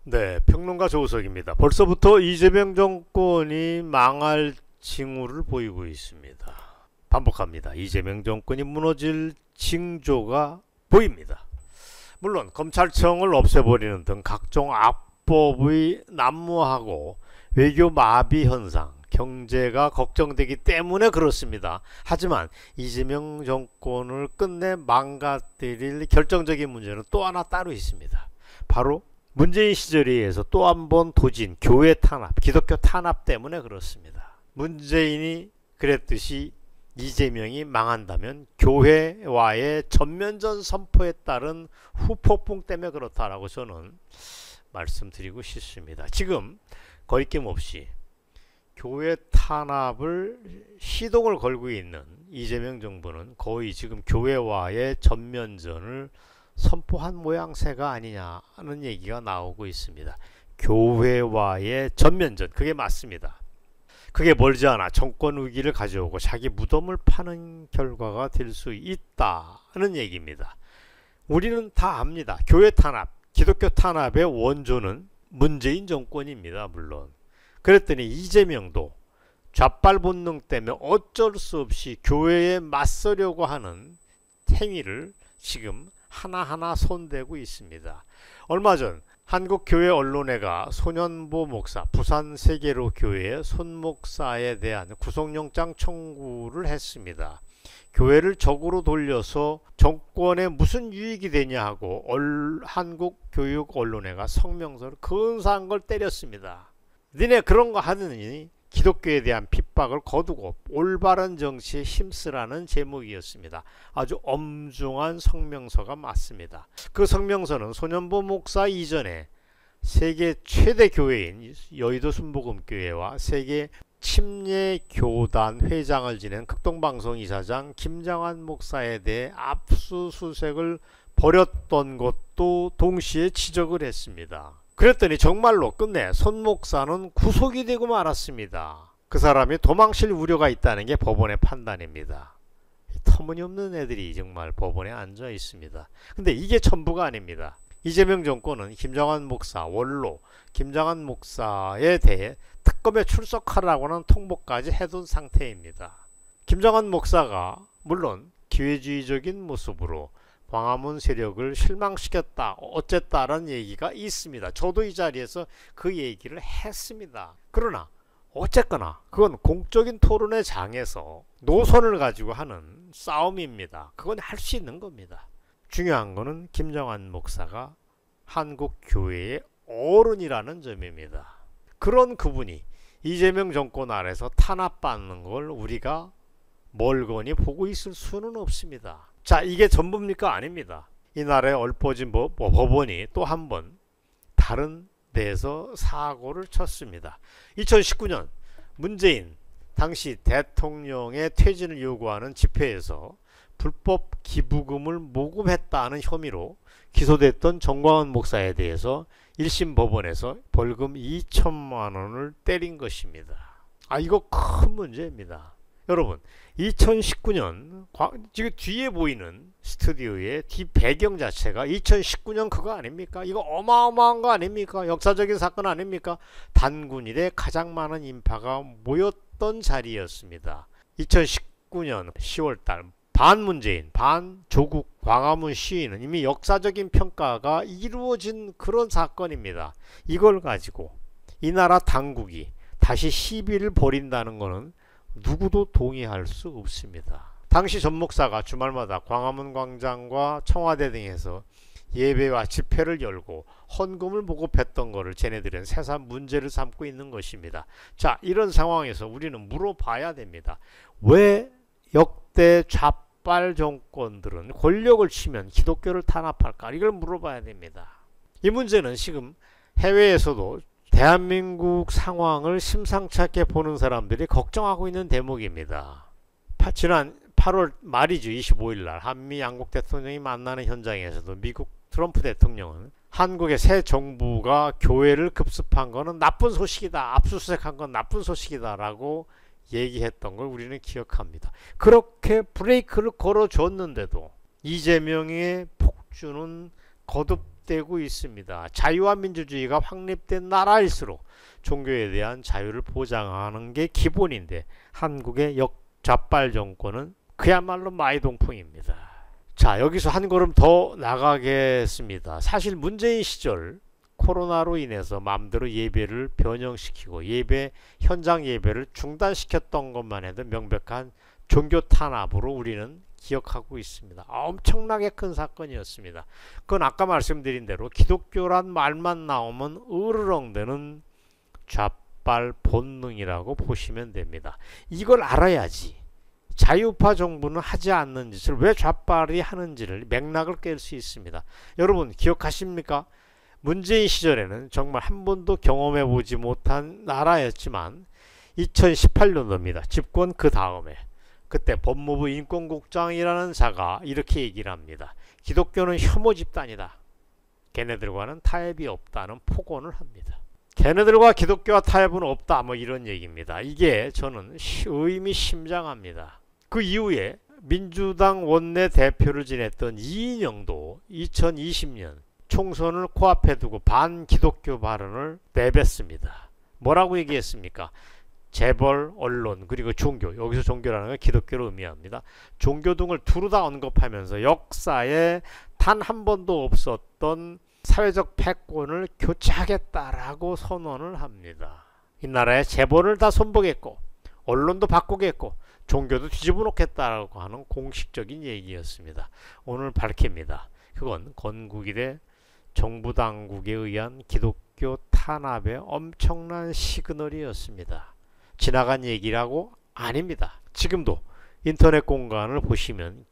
네, 평론가 조우석입니다. 벌써부터 이재명 정권이 망할 징후를 보이고 있습니다. 반복합니다. 이재명 정권이 무너질 징조가 보입니다. 물론 검찰청을 없애버리는 등 각종 악법의 난무하고 외교 마비 현상, 경제가 걱정되기 때문에 그렇습니다. 하지만 이재명 정권을 끝내 망가뜨릴 결정적인 문제는 또 하나 따로 있습니다. 바로 문재인 시절에 의해서 또 한 번 도진 교회 탄압, 기독교 탄압 때문에 그렇습니다. 문재인이 그랬듯이 이재명이 망한다면 교회와의 전면전 선포에 따른 후폭풍 때문에 그렇다라고 저는 말씀드리고 싶습니다. 지금 거리낌 없이 교회 탄압을 시동을 걸고 있는 이재명 정부는 거의 지금 교회와의 전면전을 선포한 모양새가 아니냐는 얘기가 나오고 있습니다. 교회와의 전면전, 그게 맞습니다. 그게 멀지 않아 정권 위기를 가져오고 자기 무덤을 파는 결과가 될 수 있다는 얘기입니다. 우리는 다 압니다. 교회 탄압, 기독교 탄압의 원조는 문재인 정권입니다. 물론 그랬더니 이재명도 좌빨 본능 때문에 어쩔 수 없이 교회에 맞서려고 하는 행위를 지금 하나하나 손대고 있습니다. 얼마 전 한국교회 언론회가 손현보 목사, 부산 세계로 교회의 손 목사에 대한 구속영장 청구를 했습니다. 교회를 적으로 돌려서 정권에 무슨 유익이 되냐 하고 한국교육언론회가 성명서를 근사한 걸 때렸습니다. 니네 그런 거 하느니 기독교에 대한 핍박을 거두고 올바른 정치에 힘쓰라는 제목이었습니다. 아주 엄중한 성명서가 맞습니다. 그 성명서는 손현보 목사 이전에 세계 최대 교회인 여의도 순복음교회와 세계 침례교단 회장을 지낸 극동방송 이사장 김장환 목사에 대해 압수수색을 벌였던 것도 동시에 지적을 했습니다. 그랬더니 정말로 끝내 손 목사는 구속이 되고 말았습니다. 그 사람이 도망칠 우려가 있다는 게 법원의 판단입니다. 터무니없는 애들이 정말 법원에 앉아 있습니다. 근데 이게 전부가 아닙니다. 이재명 정권은 김장환 목사, 원로 김장환 목사에 대해 특검에 출석하라고는 통보까지 해둔 상태입니다. 김장환 목사가 물론 기회주의적인 모습으로 광화문 세력을 실망시켰다 어쨌다라는 얘기가 있습니다. 저도 이 자리에서 그 얘기를 했습니다. 그러나 어쨌거나 그건 공적인 토론의 장에서 노선을 가지고 하는 싸움입니다. 그건 할 수 있는 겁니다. 중요한 거는 김정환 목사가 한국 교회의 어른이라는 점입니다. 그런 그분이 이재명 정권 아래서 탄압받는 걸 우리가 멀거니 보고 있을 수는 없습니다. 자, 이게 전부입니까? 아닙니다. 이날에 얽혀진 법원이 또 한 번 다른 데에서 사고를 쳤습니다. 2019년 문재인 당시 대통령의 퇴진을 요구하는 집회에서 불법 기부금을 모금했다는 혐의로 기소됐던 정광훈 목사에 대해서 1심 법원에서 벌금 2천만 원을 때린 것입니다. 이거 큰 문제입니다. 여러분, 2019년 지금 뒤에 보이는 스튜디오의 뒤 배경 자체가 2019년 그거 아닙니까? 이거 어마어마한 거 아닙니까? 역사적인 사건 아닙니까? 단군 이래 가장 많은 인파가 모였던 자리였습니다. 2019년 10월달 반문재인, 반조국 광화문 시위는 이미 역사적인 평가가 이루어진 그런 사건입니다. 이걸 가지고 이 나라 당국이 다시 시비를 벌인다는 것은 누구도 동의할 수 없습니다. 당시 전 목사가 주말마다 광화문 광장과 청와대 등에서 예배와 집회를 열고 헌금을 모금했던 것을 쟤네들은 새삼 문제를 삼고 있는 것입니다. 자, 이런 상황에서 우리는 물어봐야 됩니다. 왜 역대 좌빨 정권들은 권력을 치면 기독교를 탄압할까? 이걸 물어봐야 됩니다. 이 문제는 지금 해외에서도 대한민국 상황을 심상치 않게 보는 사람들이 걱정하고 있는 대목입니다. 지난 8월 말이죠. 25일 날 한미 양국 대통령이 만나는 현장에서도 미국 트럼프 대통령은 한국의 새 정부가 교회를 급습한 거는 나쁜 소식이다. 압수수색한 건 나쁜 소식이다 라고 얘기했던 걸 우리는 기억합니다. 그렇게 브레이크를 걸어줬는데도 이재명의 폭주는 거듭 확립되고 있습니다. 자유와 민주주의가 확립된 나라일수록 종교에 대한 자유를 보장하는 게 기본인데 한국의 역좌빨 정권은 그야말로 마이동풍입니다. 자, 여기서 한 걸음 더 나가겠습니다. 사실 문재인 시절 코로나로 인해서 마음대로 예배를 변형시키고 현장 예배를 중단시켰던 것만 해도 명백한 종교 탄압으로 우리는 기억하고 있습니다. 엄청나게 큰 사건이었습니다. 그건 아까 말씀드린 대로 기독교란 말만 나오면 으르렁대는 좌빨 본능이라고 보시면 됩니다. 이걸 알아야지 자유파 정부는 하지 않는 짓을 왜 좌빨이 하는지를 맥락을 깰 수 있습니다. 여러분 기억하십니까? 문재인 시절에는 정말 한 번도 경험해보지 못한 나라였지만 2018년도입니다. 집권 그 다음에 그때 법무부 인권국장이라는 자가 이렇게 얘기를 합니다. 기독교는 혐오 집단이다. 걔네들과는 타협이 없다는 폭언을 합니다. 걔네들과 기독교와 타협은 없다, 뭐 이런 얘기입니다. 이게 저는 의미심장합니다. 그 이후에 민주당 원내대표를 지냈던 이인영도 2020년 총선을 코앞에 두고 반기독교 발언을 내뱉습니다. 뭐라고 얘기했습니까? 재벌, 언론, 그리고 종교, 여기서 종교라는 건 기독교를 의미합니다. 종교 등을 두루 다 언급하면서 역사에 단 한 번도 없었던 사회적 패권을 교체하겠다라고 선언을 합니다. 이 나라의 재벌을 다 손보겠고 언론도 바꾸겠고 종교도 뒤집어 놓겠다라고 하는 공식적인 얘기였습니다. 오늘 밝힙니다. 그건 건국이래 정부 당국에 의한 기독교 탄압의 엄청난 시그널이었습니다. 지나간 얘기라고 아닙니다. 지금도 인터넷 공간을 보시면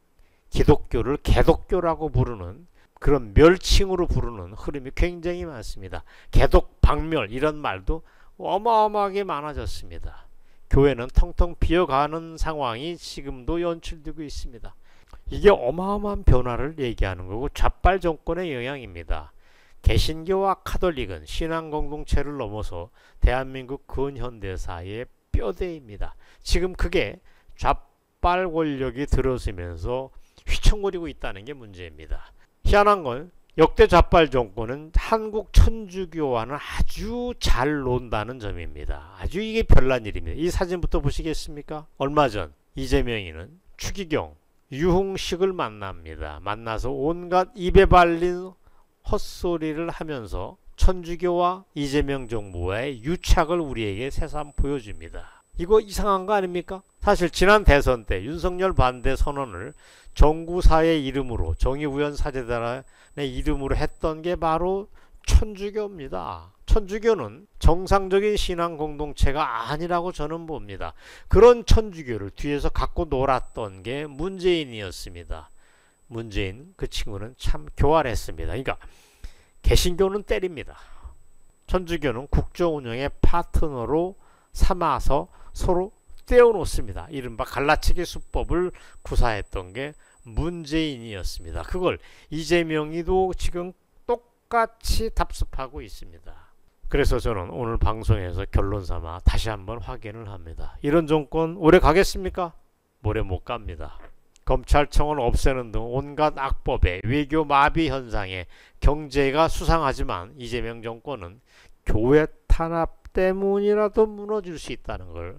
기독교를 개독교라고 부르는 그런 멸칭으로 부르는 흐름이 굉장히 많습니다. 개독, 박멸 이런 말도 어마어마하게 많아졌습니다. 교회는 텅텅 비어가는 상황이 지금도 연출되고 있습니다. 이게 어마어마한 변화를 얘기하는 거고 좌빨 정권의 영향입니다. 개신교와 카톨릭은 신앙 공동체를 넘어서 대한민국 근현대사의 뼈대입니다. 지금 그게 좌빨 권력이 들어서면서 휘청거리고 있다는 게 문제입니다. 희한한 건 역대 좌빨 정권은 한국 천주교와는 아주 잘 논다는 점입니다. 아주 이게 별난 일입니다. 이 사진부터 보시겠습니까? 얼마 전 이재명이는 추기경, 유흥식을 만납니다. 만나서 온갖 입에 발린 헛소리를 하면서 천주교와 이재명 정부와의 유착을 우리에게 새삼 보여줍니다. 이거 이상한 거 아닙니까? 사실 지난 대선 때 윤석열 반대 선언을 정구사의 이름으로 정의우연 사제단의 이름으로 했던 게 바로 천주교입니다. 천주교는 정상적인 신앙 공동체가 아니라고 저는 봅니다. 그런 천주교를 뒤에서 갖고 놀았던 게 문재인이었습니다. 문재인 그 친구는 참 교활했습니다. 그러니까 개신교는 때립니다. 천주교는 국정 운영의 파트너로 삼아서 서로 떼어놓습니다. 이른바 갈라치기 수법을 구사했던 게 문재인이었습니다. 그걸 이재명이도 지금 똑같이 답습하고 있습니다. 그래서 저는 오늘 방송에서 결론 삼아 다시 한번 확인을 합니다. 이런 정권 오래 가겠습니까? 오래 못 갑니다. 검찰청을 없애는 등 온갖 악법에 외교 마비 현상에 경제가 수상하지만 이재명 정권은 교회 탄압 때문이라도 무너질 수 있다는 걸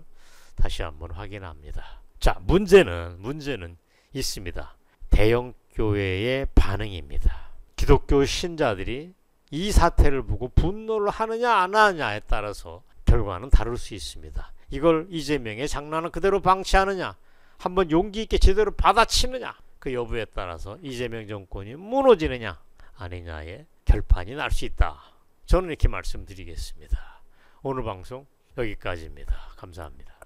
다시 한번 확인합니다. 자, 문제는 있습니다. 대형 교회의 반응입니다. 기독교 신자들이 이 사태를 보고 분노를 하느냐 안 하느냐에 따라서 결과는 다를 수 있습니다. 이걸 이재명의 장난을 그대로 방치하느냐, 한번 용기 있게 제대로 받아치느냐, 그 여부에 따라서 이재명 정권이 무너지느냐 아니냐의 결판이 날 수 있다. 저는 이렇게 말씀드리겠습니다. 오늘 방송 여기까지입니다. 감사합니다.